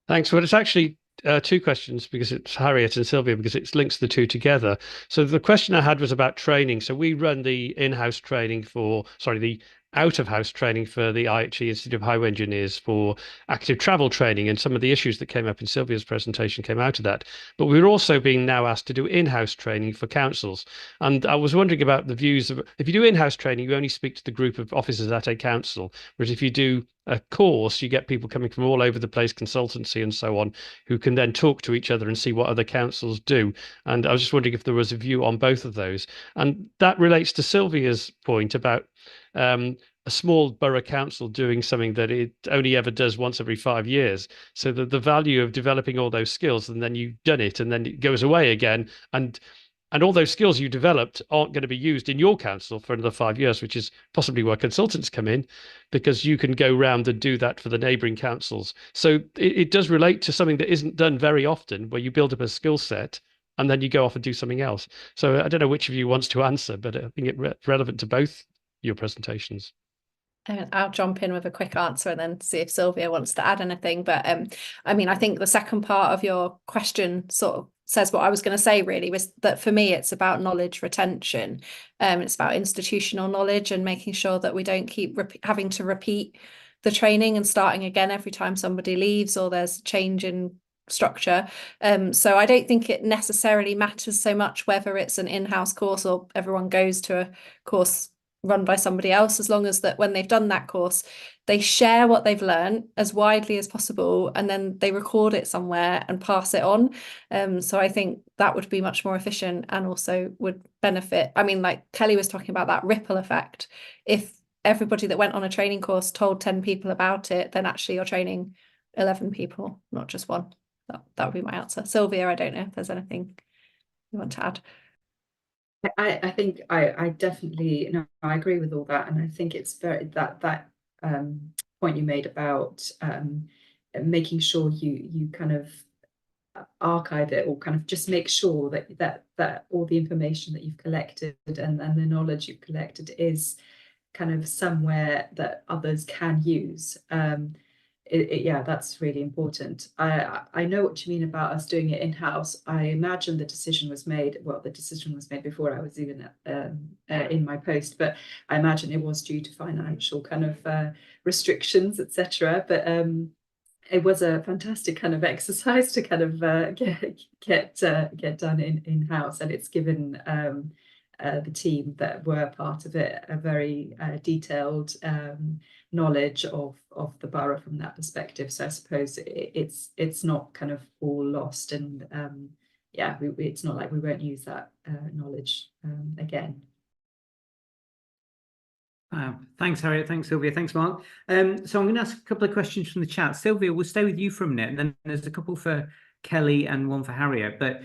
Thanks. Well, it's actually two questions, because it's Harriet and Sylvia, because it links the two together. So the question I had was about training. So we run the in-house training the out-of-house training for the IHE Institute of Highway Engineers for active travel training, and some of the issues that came up in Sylvia's presentation came out of that. But we're also being now asked to do in-house training for councils. And I was wondering about the views of, if you do in-house training, you only speak to the group of officers at a council, whereas if you do a course, you get people coming from all over the place, consultancy and so on, who can then talk to each other and see what other councils do. And I was just wondering if there was a view on both of those. And that relates to Sylvia's point about a small borough council doing something that it only ever does once every 5 years. So the value of developing all those skills, and then you've done it and then it goes away again. And all those skills you developed aren't going to be used in your council for another 5 years, which is possibly where consultants come in, because you can go round and do that for the neighbouring councils. So it does relate to something that isn't done very often, where you build up a skill set and then you go off and do something else. So I don't know which of you wants to answer, but I think it's relevant to both your presentations. I'll jump in with a quick answer and then see if Sylvia wants to add anything. But I mean, I think the second part of your question sort of says what I was going to say, really, was that for me, it's about knowledge retention. It's about institutional knowledge and making sure that we don't keep having to repeat the training and starting again every time somebody leaves or there's a change in structure. So I don't think it necessarily matters so much whether it's an in-house course or everyone goes to a course run by somebody else, as long as that when they've done that course, they share what they've learned as widely as possible, and then they record it somewhere and pass it on. So I think that would be much more efficient and also would benefit. I mean, like Kelly was talking about that ripple effect. If everybody that went on a training course told 10 people about it, then actually you're training 11 people, not just one. That would be my answer. Sylvia, I don't know if there's anything you want to add. I think I definitely, no, I agree with all that, and I think it's very that point you made about making sure you kind of archive it, or kind of just make sure that all the information that you've collected and the knowledge you've collected is kind of somewhere that others can use. Yeah, that's really important. I know what you mean about us doing it in-house. I imagine the decision was made, well, the decision was made before I was even in my post, but I imagine it was due to financial kind of restrictions, etc. But it was a fantastic kind of exercise to kind of get done in-house, and it's given the team that were part of it a very detailed knowledge of the borough from that perspective. So I suppose it's not kind of all lost, and yeah, it's not like we won't use that knowledge again. Thanks, Harriet. Thanks, Sylvia. Thanks, Mark. So I'm going to ask a couple of questions from the chat. Sylvia, we'll stay with you for a minute, and then there's a couple for Kelly and one for Harriet. But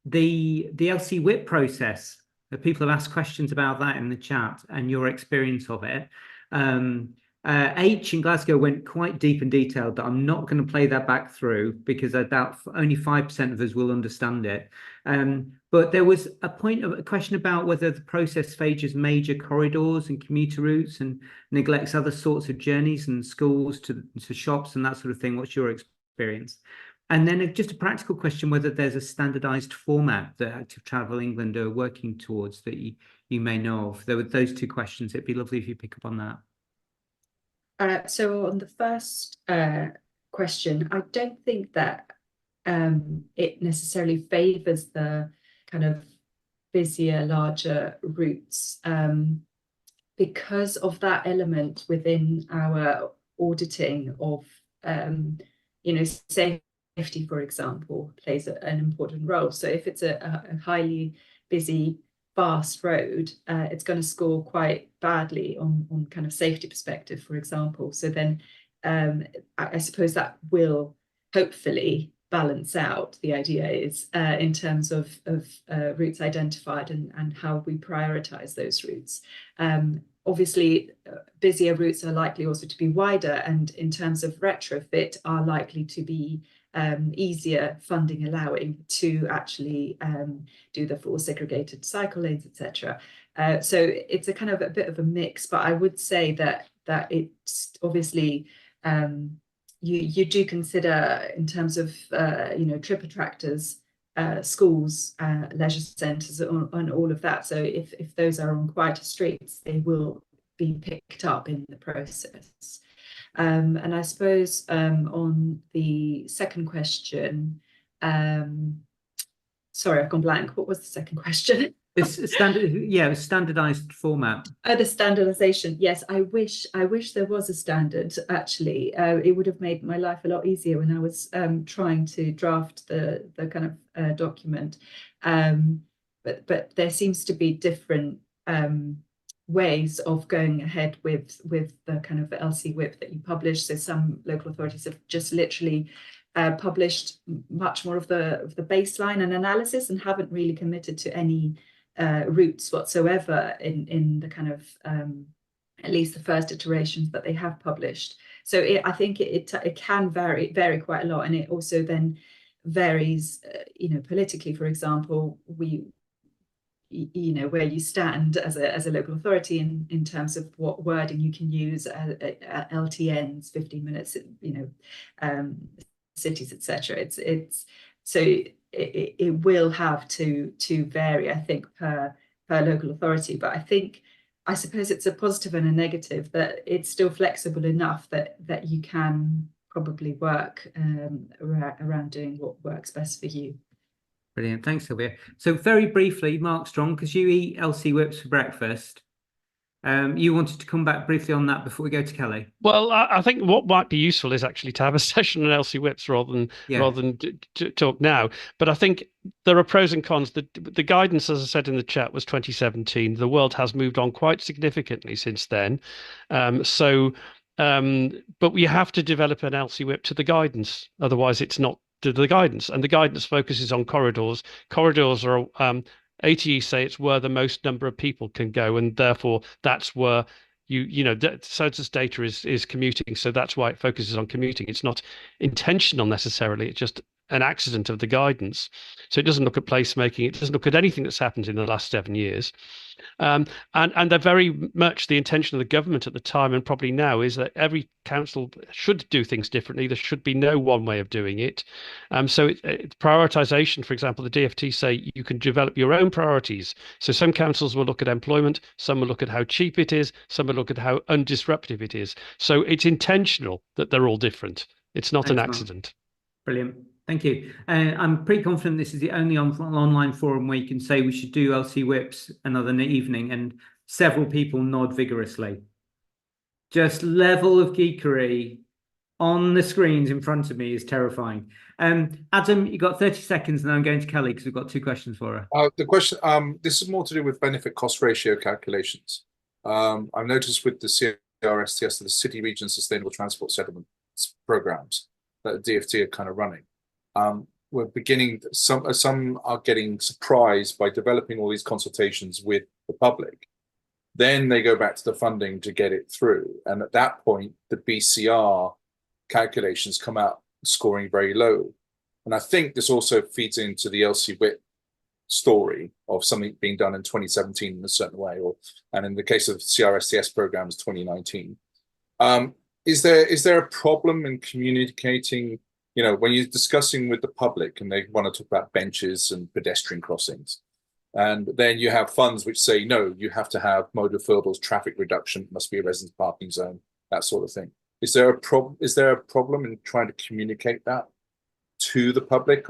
the LC whip process, people have asked questions about that in the chat and your experience of it. H in Glasgow went quite deep and detailed, but I'm not going to play that back through because I doubt only 5% of us will understand it. But there was a question about whether the process favours major corridors and commuter routes and neglects other sorts of journeys and schools to shops and that sort of thing. What's your experience? And then just a practical question, whether there's a standardised format that Active Travel England are working towards that you may know of. There were those two questions. It'd be lovely if you pick up on that. So on the first question, I don't think that it necessarily favours the kind of busier, larger routes because of that element within our auditing of, you know, safety, for example, plays an important role. So if it's a highly busy, fast road, it's going to score quite badly on kind of safety perspective, for example. So then I suppose that will hopefully balance out, the idea is, in terms of routes identified and how we prioritize those routes. Obviously, busier routes are likely also to be wider, and in terms of retrofit are likely to be easier funding allowing to actually do the full segregated cycle lanes, etc. So it's a kind of a bit of a mix, but I would say that it's obviously you do consider in terms of you know, trip attractors, schools, leisure centres, and all of that. So if those are on quieter streets, they will be picked up in the process. And I suppose on the second question, sorry, I've gone blank. What was the second question? This standardized format. The standardization. Yes, I wish there was a standard. Actually, it would have made my life a lot easier when I was trying to draft the kind of document. But there seems to be different ways of going ahead with the kind of LC whip that you publish. So some local authorities have just literally published much more of the baseline and analysis and haven't really committed to any routes whatsoever in the kind of at least the first iterations that they have published. So I think it can vary quite a lot, and it also then varies, you know, politically. For example, you know, where you stand as a local authority in terms of what wording you can use at LTNs, 15 minutes, you know, cities, etc. It's so it will have to vary, I think, per local authority. But I suppose it's a positive and a negative that it's still flexible enough that you can probably work around doing what works best for you. Brilliant. Thanks, Sylvia. So very briefly, Mark Strong, because you eat LC whips for breakfast, you wanted to come back briefly on that before we go to Kelly. Well, I think what might be useful is actually to have a session on LC whips rather than talk now. But I think there are pros and cons. The guidance, as I said in the chat, was 2017. The world has moved on quite significantly since then. But we have to develop an LC whip to the guidance. Otherwise, it's not to the guidance. And the guidance focuses on corridors. Corridors are ATE say it's where the most number of people can go, and therefore that's where you know census data is commuting, so that's why it focuses on commuting. It's not intentional necessarily, it's just an accident of the guidance. So it doesn't look at placemaking, it doesn't look at anything that's happened in the last 7 years. And they're very much the intention of the government at the time, and probably now, is that every council should do things differently. There should be no one way of doing it. So prioritisation, for example, the DfT say you can develop your own priorities. So some councils will look at employment, some will look at how cheap it is, some will look at how undisruptive it is. So it's intentional that they're all different. It's not an accident. Brilliant. Thank you. I'm pretty confident this is the only online forum where you can say we should do LC whips another evening, and several people nod vigorously. Just level of geekery on the screens in front of me is terrifying. Adam, you've got 30 seconds, and I'm going to Kelly because we've got 2 questions for her. The question, this is more to do with benefit cost ratio calculations. I've noticed with the CRSTS, the City Region Sustainable Transport Settlement programs that DfT are kind of running. We're beginning, some are getting surprised by developing all these consultations with the public. Then they go back to the funding to get it through. And at that point, the BCR calculations come out scoring very low. And I think this also feeds into the LC WIP story of something being done in 2017 in a certain way, and in the case of CRSTS programs, 2019. Is there a problem in communicating, you know, when you're discussing with the public and they want to talk about benches and pedestrian crossings, and then you have funds which say, no, you have to have motor filters, traffic reduction, must be a resident parking zone, that sort of thing. Is there a problem in trying to communicate that to the public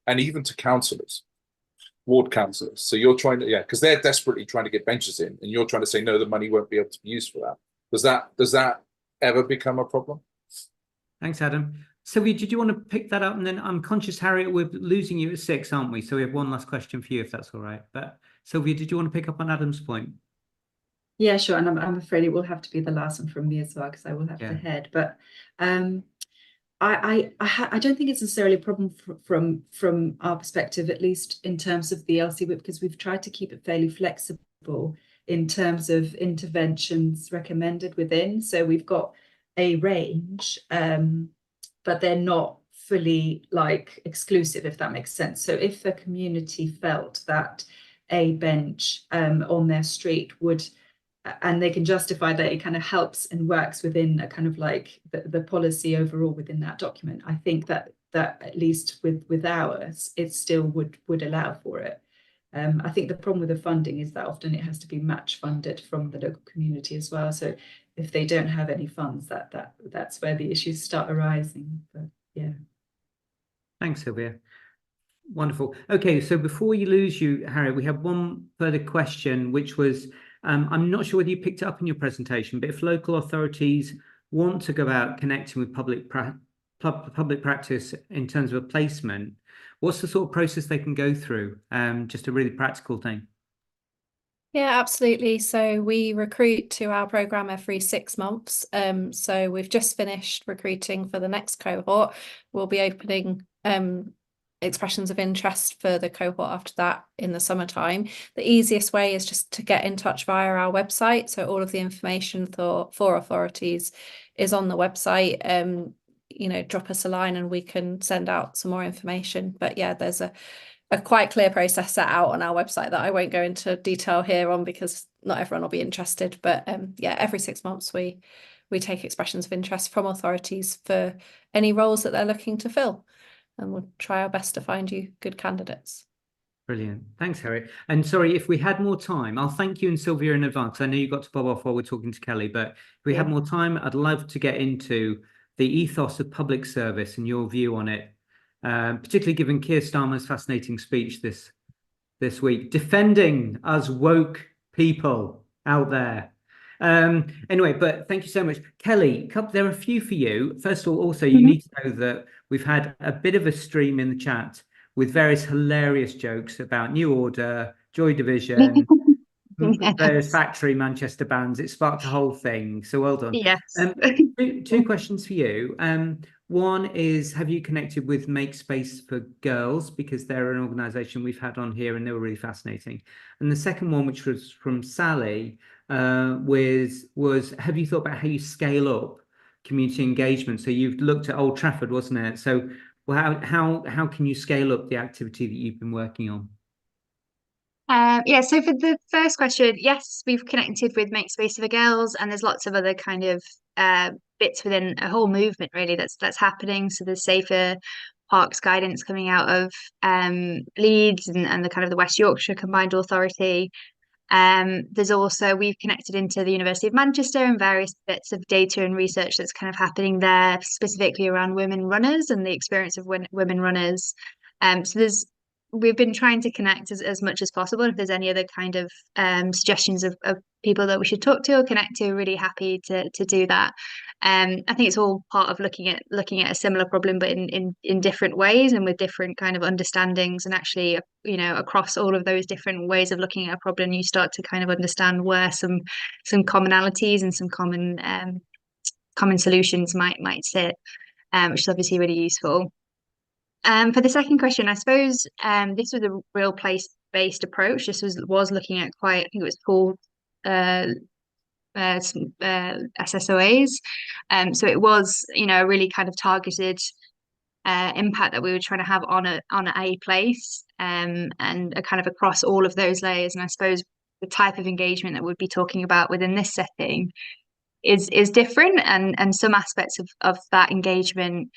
and even to councillors, ward councillors? So you're trying to, because they're desperately trying to get benches in, and you're trying to say, no, the money won't be able to be used for that. Does that ever become a problem? Thanks, Adam. Sylvia, did you want to pick that up? And then I'm conscious, Harriet, we're losing you at 6, aren't we? So we have one last question for you, if that's all right. But Sylvia, did you want to pick up on Adam's point? Yeah, sure. And I'm afraid it will have to be the last one from me as well, because I will have to head. But I don't think it's necessarily a problem from our perspective, at least in terms of the LC WIP, because we've tried to keep it fairly flexible in terms of interventions recommended within. So we've got a range, but they're not fully exclusive, if that makes sense. So if a community felt that a bench on their street would, and they can justify that it kind of helps and works within a kind of the policy overall within that document, I think that at least with ours, it still would allow for it. I think the problem with the funding is that often it has to be match funded from the local community as well. So if they don't have any funds, that's where the issues start arising. But yeah. Thanks, Sylvia. Wonderful. Okay, so before we lose you, Harriet, we have one further question, which was, I'm not sure whether you picked it up in your presentation, but if local authorities want to go out connecting with public practice in terms of a placement, what's the sort of process they can go through? Just a really practical thing. Yeah, absolutely. So we recruit to our programme every 6 months. So we've just finished recruiting for the next cohort. We'll be opening expressions of interest for the cohort after that in the summertime. The easiest way is just to get in touch via our website. So all of the information for authorities is on the website. You know, drop us a line and we can send out some more information. But yeah, there's a quite clear process set out on our website that I won't go into detail here on because not everyone will be interested. But yeah, every 6 months we take expressions of interest from authorities for any roles that they're looking to fill, and we'll try our best to find you good candidates. Brilliant. Thanks, Harriet. And sorry, if we had more time, I'll thank you and Sylvia in advance. I know you got to bob off while we're talking to Kelly, but if we had more time, I'd love to get into the ethos of public service and your view on it, particularly given Keir Starmer's fascinating speech this week, defending us woke people out there. Anyway, but thank you so much. Kelly, there are a few for you. First of all, also, you need to know that we've had a bit of a stream in the chat with various hilarious jokes about New Order, Joy Division, various factory Manchester bands. It sparked a whole thing. So well done. Yes. Two questions for you. One is, have you connected with Make Space for Girls? Because they're an organisation we've had on here and they were really fascinating. And the second one, which was from Sally, was have you thought about how you scale up community engagement? So you've looked at Old Trafford, wasn't it? So how can you scale up the activity that you've been working on? Yeah, so for the first question, yes, we've connected with Make Space for Girls, and there's lots of other kind of bits within a whole movement really that's happening. So there's safer parks guidance coming out of Leeds and the kind of the West Yorkshire Combined Authority. There's also, we've connected into the University of Manchester and various bits of data and research that's kind of happening there, specifically around women runners and the experience of women runners. So we've been trying to connect as much as possible. If there's any other kind of suggestions of people that we should talk to or connect to, really happy to do that. I think it's all part of looking at a similar problem, but in different ways and with different kind of understandings. And actually, you know, across all of those different ways of looking at a problem, you start to kind of understand where some commonalities and some common solutions might sit, which is obviously really useful. For the second question, I suppose this was a real place-based approach. This was looking at I think it was called SSOAs. So it was, you know, a really kind of targeted impact that we were trying to have on a place, and a kind of across all of those layers. And I suppose the type of engagement that we'd be talking about within this setting is different, and some aspects of that engagement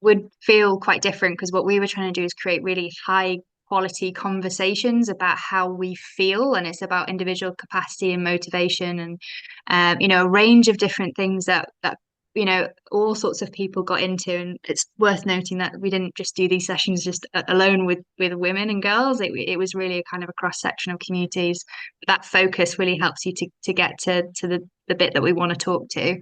would feel quite different, because what we were trying to do is create really high quality conversations about how we feel, and it's about individual capacity and motivation, and you know, a range of different things that you know, all sorts of people got into. And it's worth noting that we didn't just do these sessions just alone with women and girls. It was really a kind of a cross section of communities. That focus really helps you to get to the bit that we want to talk to.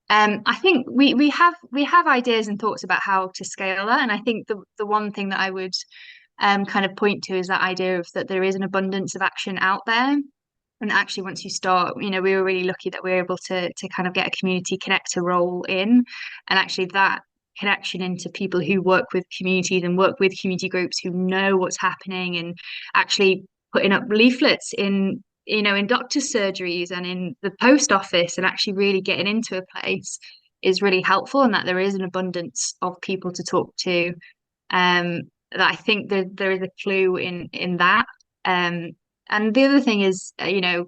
I think we have ideas and thoughts about how to scale that, and I think the one thing that I would kind of point to is that idea of that there is an abundance of action out there. And actually, once you start, you know, we were really lucky that we were able to kind of get a community connector role in, and actually that connection into people who work with communities and work with community groups who know what's happening, and actually putting up leaflets in, you know, in doctor's surgeries and in the post office, and actually really getting into a place is really helpful, and that there is an abundance of people to talk to. That I think there is a clue in that. And the other thing is, you know,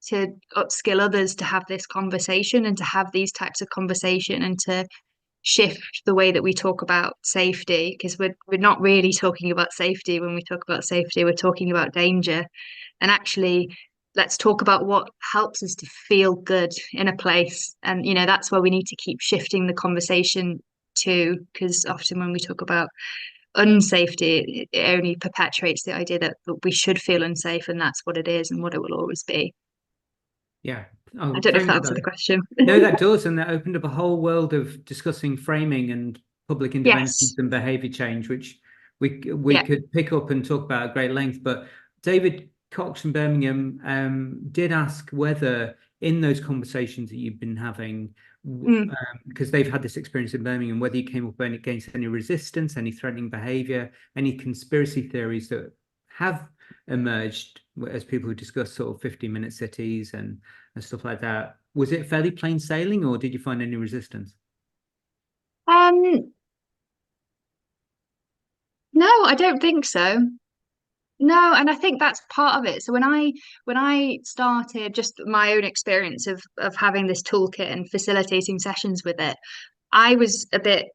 to upskill others to have this conversation and to have these types of conversation, and to shift the way that we talk about safety, because we're not really talking about safety. When we talk about safety, we're talking about danger. And actually, let's talk about what helps us to feel good in a place. And, you know, that's where we need to keep shifting the conversation to, because often when we talk about unsafety, it only perpetuates the idea that we should feel unsafe, and that's what it is and what it will always be. Yeah. I don't know if that answered the question. No, that does, and that opened up a whole world of discussing framing and public interventions and behaviour change, which we could pick up and talk about at great length. But David Cox from Birmingham did ask whether in those conversations that you've been having, because they've had this experience in Birmingham, whether you came up against any resistance, any threatening behaviour, any conspiracy theories that have emerged as people who discuss sort of 15-minute cities and stuff like that. Was it fairly plain sailing, or did you find any resistance? No, I don't think so. No, and I think that's part of it. So when I started just my own experience of having this toolkit and facilitating sessions with it, I was a bit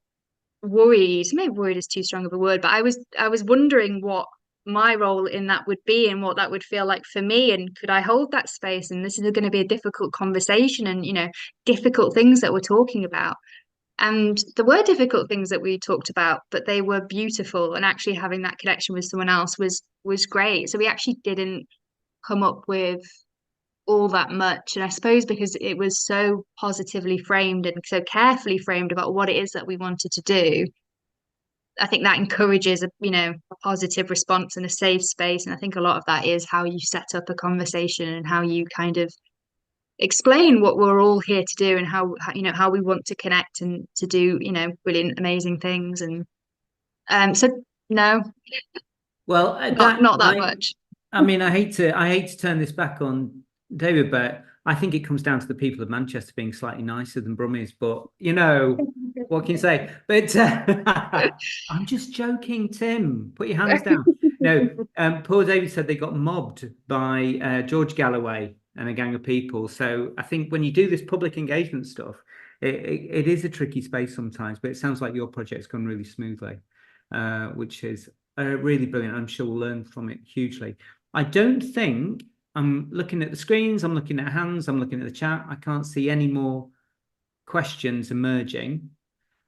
worried. Maybe worried is too strong of a word, but I was wondering what my role in that would be and what that would feel like for me, and could I hold that space? And this is going to be a difficult conversation, and difficult things that we're talking about. And there were difficult things that we talked about, but they were beautiful. And actually having that connection with someone else was great. So we actually didn't come up with all that much. And I suppose because it was so positively framed and so carefully framed about what it is that we wanted to do, I think that encourages a positive response and a safe space. And I think a lot of that is how you set up a conversation and how you kind of explain what we're all here to do and how we want to connect and to do brilliant, amazing things. And so no, Well, not that much. I mean, I hate to turn this back on David, but I think it comes down to the people of Manchester being slightly nicer than Brummies. But what can you say? But I'm just joking, Tim. Put your hands down. No, poor David said they got mobbed by George Galloway and a gang of people. So I think when you do this public engagement stuff, it is a tricky space sometimes. But it sounds like your project's gone really smoothly, which is really brilliant. I'm sure we'll learn from it hugely. I don't think, I'm looking at the screens, I'm looking at hands, I'm looking at the chat. I can't see any more questions emerging.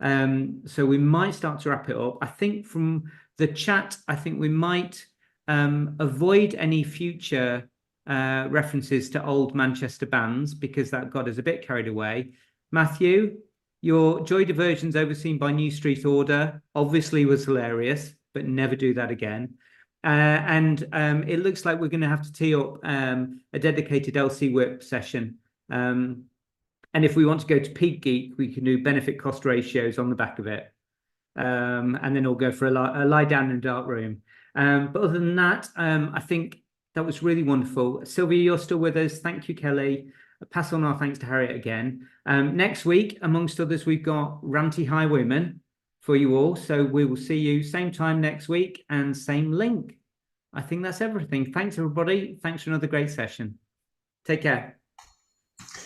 So we might start to wrap it up. I think from the chat, I think we might avoid any future references to old Manchester bands because that got us a bit carried away. Matthew, your Joy Diversion's overseen by New Street Order obviously was hilarious, but never do that again. And it looks like we're going to have to tee up a dedicated LC Whip session. And if we want to go to Peak Geek, we can do benefit cost ratios on the back of it. And then we'll go for a lie down in a dark room. But other than that, I think that was really wonderful. Sylvia, you're still with us. Thank you, Kelly. Pass on our thanks to Harriet again. Next week, amongst others, we've got Ranty Highwayman for you all. So we will see you same time next week and same link. I think that's everything. Thanks, everybody. Thanks for another great session. Take care.